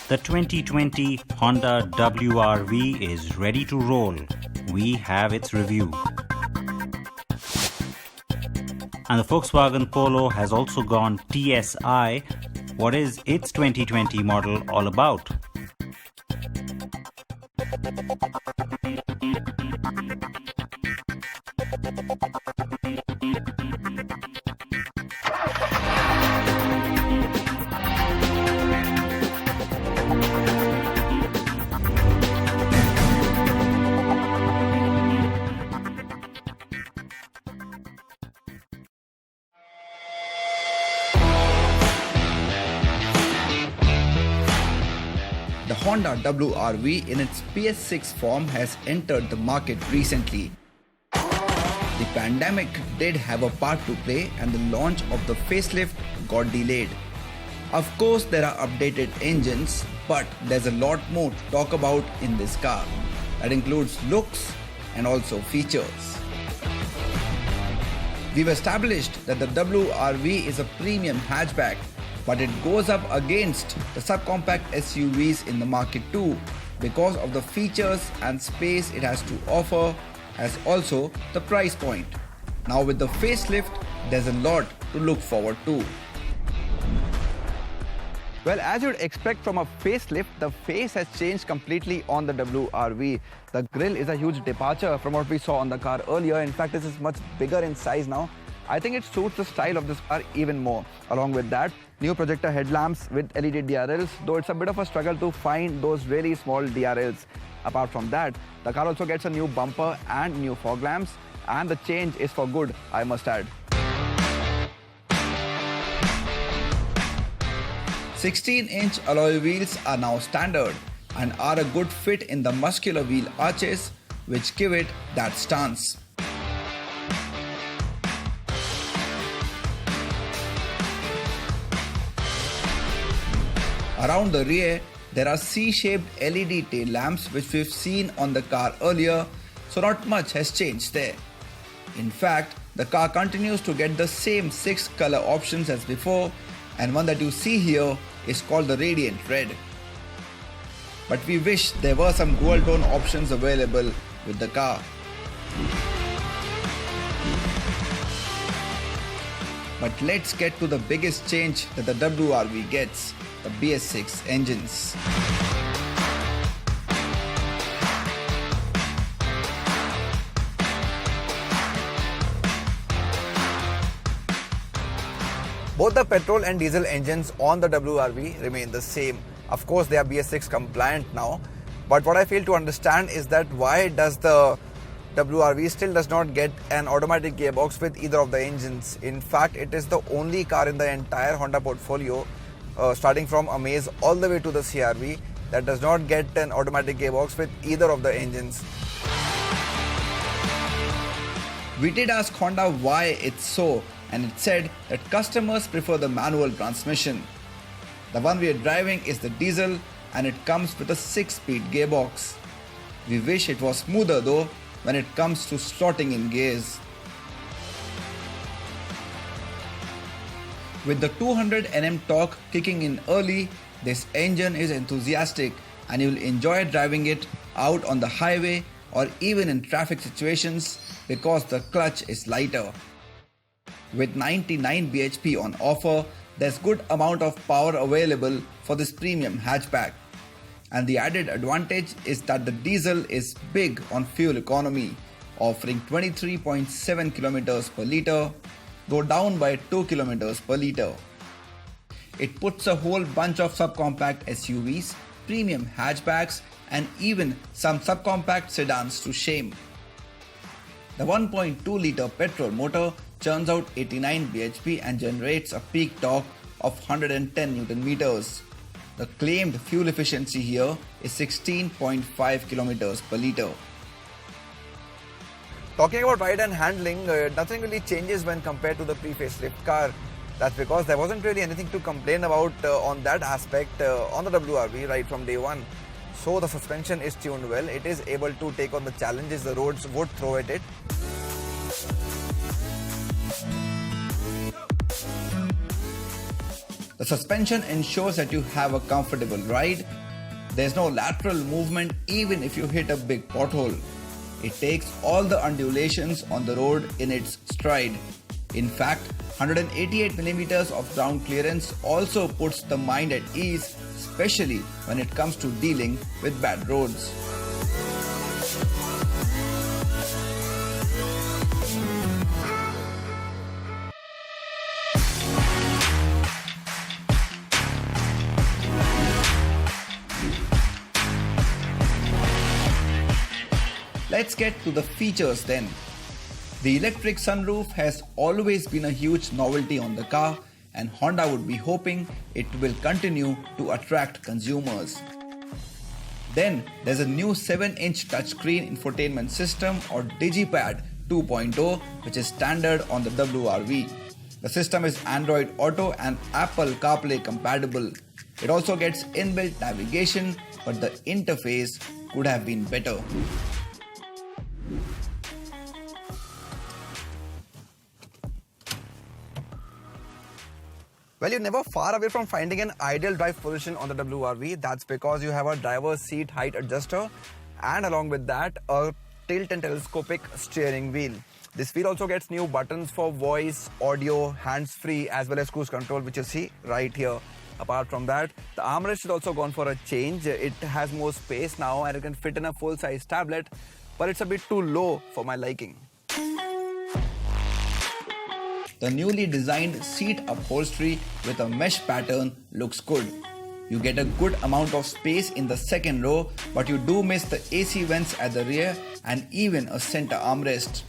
The 2020 Honda WR-V is ready to roll. We have its review. And the Volkswagen Polo has also gone TSI. What is its 2020 model all about? The Honda WR-V in its BS6 form has entered the market recently. The pandemic did have a part to play and the launch of the facelift got delayed. Of course there are updated engines, but there's a lot more to talk about in this car. That includes looks and also features. We've established that the WR-V is a premium hatchback, but it goes up against the subcompact SUVs in the market too because of the features and space it has to offer, as also the price point. Now with the facelift, there's a lot to look forward to. Well, as you'd expect from a facelift, the face has changed completely on the WR-V. The grille is a huge departure from what we saw on the car earlier. In fact, this is much bigger in size now. I think it suits the style of this car even more. Along with that, new projector headlamps with LED DRLs, though it's a bit of a struggle to find those really small DRLs. Apart from that, the car also gets a new bumper and new fog lamps, and the change is for good, I must add. 16-inch alloy wheels are now standard and are a good fit in the muscular wheel arches, which give it that stance. Around the rear, there are C-shaped LED tail lamps which we've seen on the car earlier, so not much has changed there. In fact, the car continues to get the same 6 color options as before, and one that you see here is called the Radiant Red. But we wish there were some dual tone options available with the car. But let's get to the biggest change that the WR-V gets, the BS6 engines. Both the petrol and diesel engines on the WR-V remain the same. Of course, they are BS6 compliant now. But what I fail to understand is that why does the WR-V still does not get an automatic gearbox with either of the engines. In fact, it is the only car in the entire Honda portfolio, starting from Amaze all the way to the CR-V, that does not get an automatic gearbox with either of the engines. We did ask Honda why it's so, and it said that customers prefer the manual transmission. The one we are driving is the diesel, and it comes with a 6-speed gearbox. We wish it was smoother though when it comes to slotting in gears. With the 200 Nm torque kicking in early, this engine is enthusiastic and you'll enjoy driving it out on the highway or even in traffic situations because the clutch is lighter. With 99 bhp on offer, there's good amount of power available for this premium hatchback. And the added advantage is that the diesel is big on fuel economy, offering 23.7 km per litre, though down by 2 km per litre. It puts a whole bunch of subcompact SUVs, premium hatchbacks, and even some subcompact sedans to shame. The 1.2 litre petrol motor churns out 89 bhp and generates a peak torque of 110 Nm. The claimed fuel efficiency here is 16.5 km per litre. Talking about ride and handling, nothing really changes when compared to the pre-facelift car. That's because there wasn't really anything to complain about on that aspect on the WR-V right from day one. So the suspension is tuned well. It is able to take on the challenges the roads would throw at it. The The suspension ensures that you have a comfortable ride. There's no lateral movement even if you hit a big pothole. It takes all the undulations on the road in its stride. In fact, 188mm of ground clearance also puts the mind at ease, especially when it comes to dealing with bad roads. Let's get to the features then. The electric sunroof has always been a huge novelty on the car, and Honda would be hoping it will continue to attract consumers. Then there's a new 7-inch touchscreen infotainment system or DigiPad 2.0 which is standard on the WR-V. The system is Android Auto and Apple CarPlay compatible. It also gets inbuilt navigation, but the interface could have been better. Well, you're never far away from finding an ideal drive position on the WR-V. That's because you have a driver's seat height adjuster and along with that a tilt and telescopic steering wheel. This wheel also gets new buttons for voice, audio, hands-free as well as cruise control, which you see right here. Apart from that, the armrest is also gone for a change. It has more space now and it can fit in a full-size tablet, but it's a bit too low for my liking. The newly designed seat upholstery with a mesh pattern looks good. You get a good amount of space in the second row, but you do miss the AC vents at the rear and even a center armrest.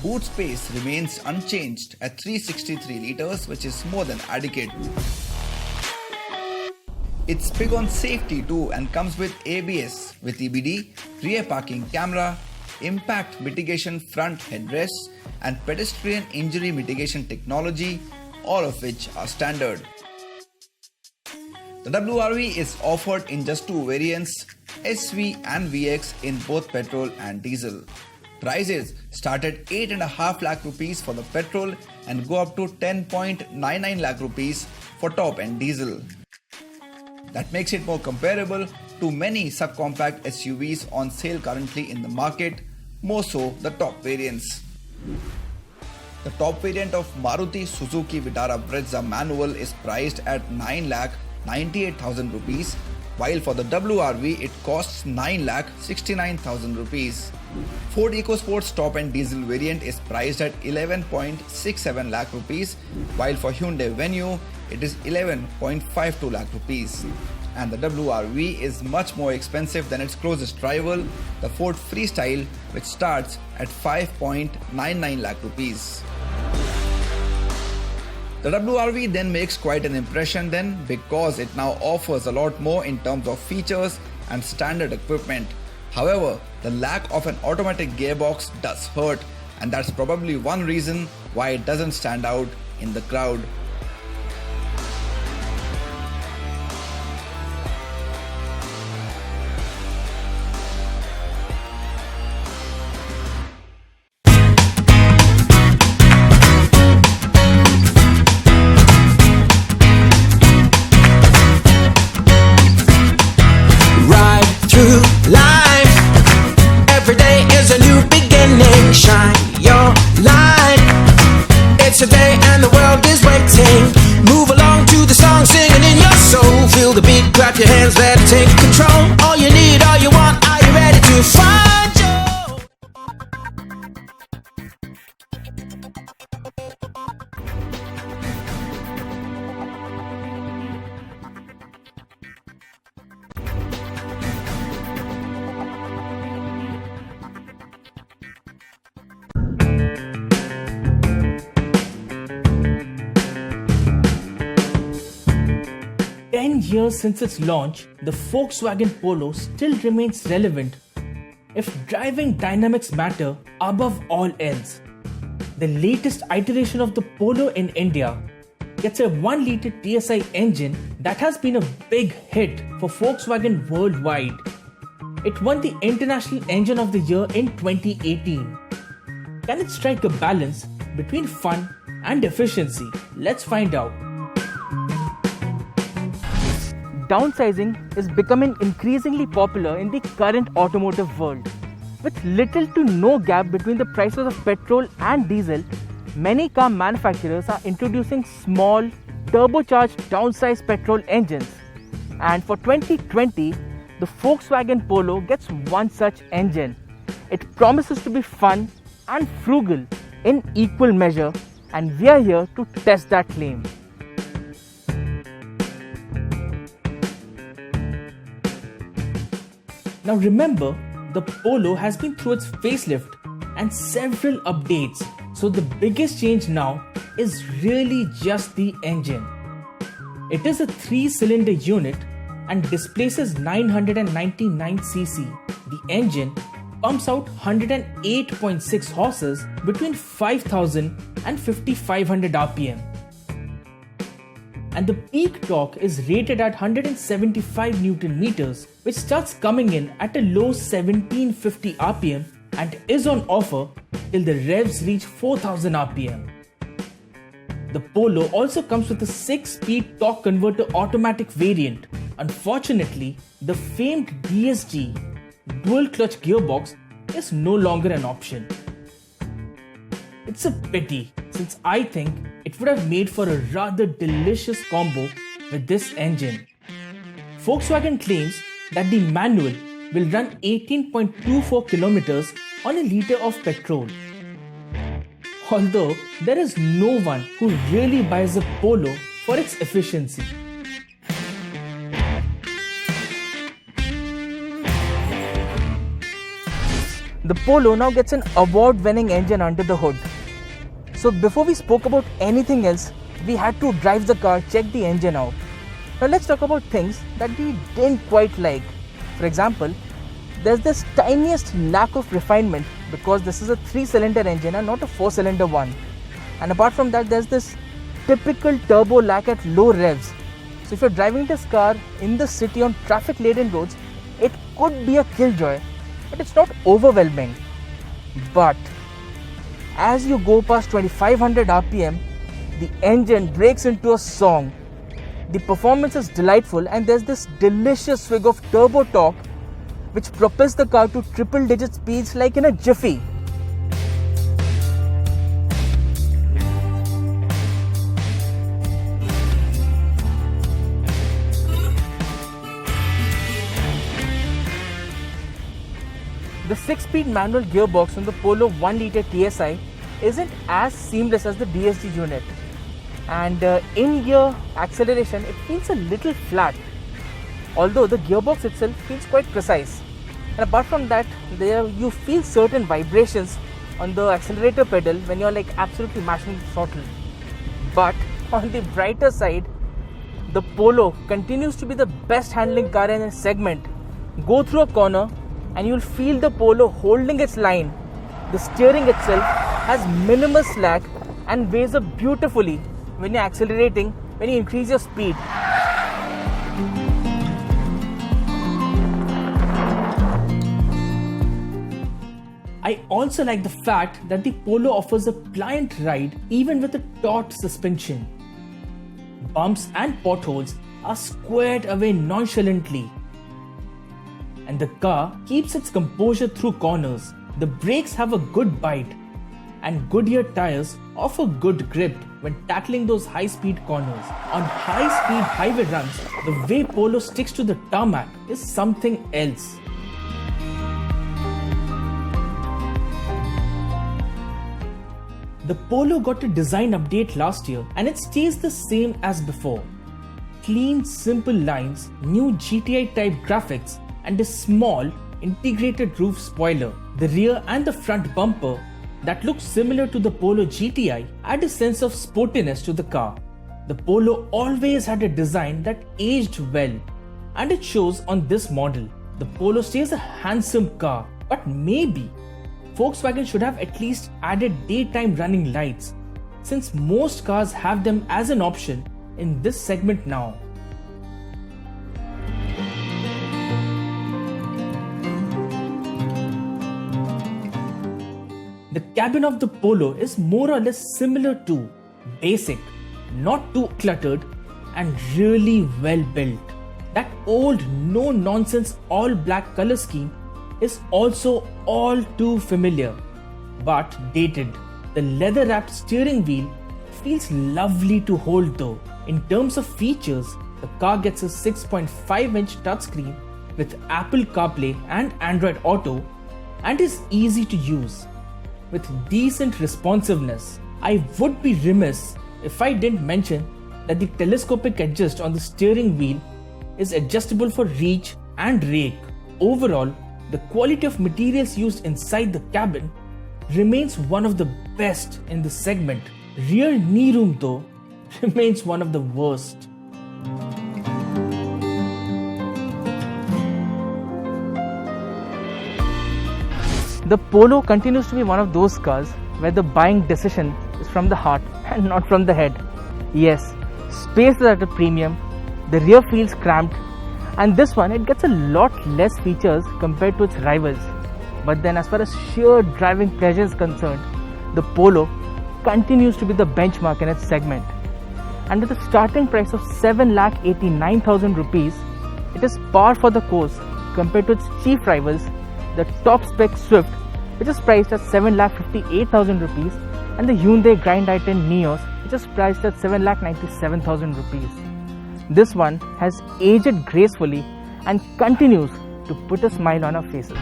Boot space remains unchanged at 363 litres, which is more than adequate. It's big on safety too and comes with ABS with EBD, rear parking camera, impact mitigation front headrests and pedestrian injury mitigation technology, all of which are standard. The WR-V is offered in just two variants, SV and VX in both petrol and diesel. Prices start at 8.5 lakh rupees for the petrol and go up to 10.99 lakh rupees for top end diesel. That makes it more comparable to many subcompact SUVs on sale currently in the market, more so the top variants. The top variant of Maruti Suzuki Vitara Brezza manual is priced at 9,98,000 rupees, while for the WR-V it costs 9,69,000 rupees. Ford EcoSport's top-end diesel variant is priced at 11.67 lakh rupees, while for Hyundai Venue it is 11.52 lakh rupees. And the WR-V is much more expensive than its closest rival, the Ford Freestyle, which starts at 5.99 lakh rupees. The WR-V then makes quite an impression then because it now offers a lot more in terms of features and standard equipment. However, the lack of an automatic gearbox does hurt, and that's probably one reason why it doesn't stand out in the crowd. Shine your light. It's a day and the world is waiting. Move along to the song, singing in your soul. Feel the beat, clap your hands, let it take control. All you need, all you want, are you ready to find your... Years since its launch, the Volkswagen Polo still remains relevant if driving dynamics matter above all else. The latest iteration of the Polo in India gets a 1-litre TSI engine that has been a big hit for Volkswagen worldwide. It won the International Engine of the Year in 2018. Can it strike a balance between fun and efficiency? Let's find out. Downsizing is becoming increasingly popular in the current automotive world. With little to no gap between the prices of petrol and diesel, many car manufacturers are introducing small, turbocharged downsized petrol engines. And for 2020, the Volkswagen Polo gets one such engine. It promises to be fun and frugal in equal measure, and we are here to test that claim. Now remember, the Polo has been through its facelift and several updates, so the biggest change now is really just the engine. It is a 3-cylinder unit and displaces 999cc. The engine pumps out 108.6 horses between 5000 and 5500 rpm. And the peak torque is rated at 175 Newton meters, which starts coming in at a low 1750 rpm and is on offer till the revs reach 4000 rpm. The Polo also comes with a 6-speed torque converter automatic variant. Unfortunately, the famed DSG dual clutch gearbox is no longer an option. It's a pity, since I think it would have made for a rather delicious combo with this engine. Volkswagen claims that the manual will run 18.24 kilometers on a liter of petrol. Although there is no one who really buys a Polo for its efficiency. The Polo now gets an award-winning engine under the hood. So before we spoke about anything else, we had to drive the car, check the engine out. Now let's talk about things that we didn't quite like. For example, there's this tiniest lack of refinement because this is a 3-cylinder engine and not a 4-cylinder one. And apart from that, there's this typical turbo lag at low revs. So if you're driving this car in the city on traffic-laden roads, it could be a killjoy, but it's not overwhelming. But as you go past 2500 rpm, the engine breaks into a song. The performance is delightful and there's this delicious swig of turbo torque which propels the car to triple-digit speeds like in a jiffy. The 6-speed manual gearbox on the Polo 1.0 TSI isn't as seamless as the DSG unit, and in-gear acceleration it feels a little flat, although the gearbox itself feels quite precise. And apart from that, you feel certain vibrations on the accelerator pedal when you're like absolutely mashing the throttle. But on the brighter side, the Polo continues to be the best handling car in its segment. Go through a corner and you'll feel the Polo holding its line. The steering itself has minimal slack and weighs up beautifully when you're accelerating, when you increase your speed. I also like the fact that the Polo offers a pliant ride even with a taut suspension. Bumps and potholes are squared away nonchalantly, and the car keeps its composure through corners. The brakes have a good bite, and Goodyear tires offer good grip when tackling those high-speed corners. On high-speed highway runs, the way Polo sticks to the tarmac is something else. The Polo got a design update last year and it stays the same as before. Clean, simple lines, new GTI type graphics, and a small integrated roof spoiler. The rear and the front bumper that looks similar to the Polo GTI add a sense of sportiness to the car. The Polo always had a design that aged well, and it shows on this model. The Polo stays a handsome car, but maybe Volkswagen should have at least added daytime running lights, since most cars have them as an option in this segment now. The cabin of the Polo is more or less similar to basic, not too cluttered, and really well built. That old no-nonsense all-black color scheme is also all too familiar, but dated. The leather-wrapped steering wheel feels lovely to hold though. In terms of features, the car gets a 6.5-inch touchscreen with Apple CarPlay and Android Auto and is easy to use. With decent responsiveness, I would be remiss if I didn't mention that the telescopic adjust on the steering wheel is adjustable for reach and rake. Overall, the quality of materials used inside the cabin remains one of the best in the segment. Rear knee room though remains one of the worst. The Polo continues to be one of those cars where the buying decision is from the heart and not from the head. Yes, space is at a premium, the rear feels cramped, and this one it gets a lot less features compared to its rivals. But then as far as sheer driving pleasure is concerned, the Polo continues to be the benchmark in its segment. And with a starting price of 7,89,000 rupees, it is par for the course compared to its chief rivals, the top spec Swift, which is priced at 7,58,000 rupees, and the Hyundai Grand i10 Neos, which is priced at 7,97,000 rupees. This one has aged gracefully and continues to put a smile on our faces.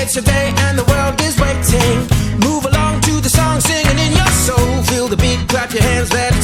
It's a day and the world is waiting. Move along to the song, singing in your soul. Feel the beat, clap your hands, let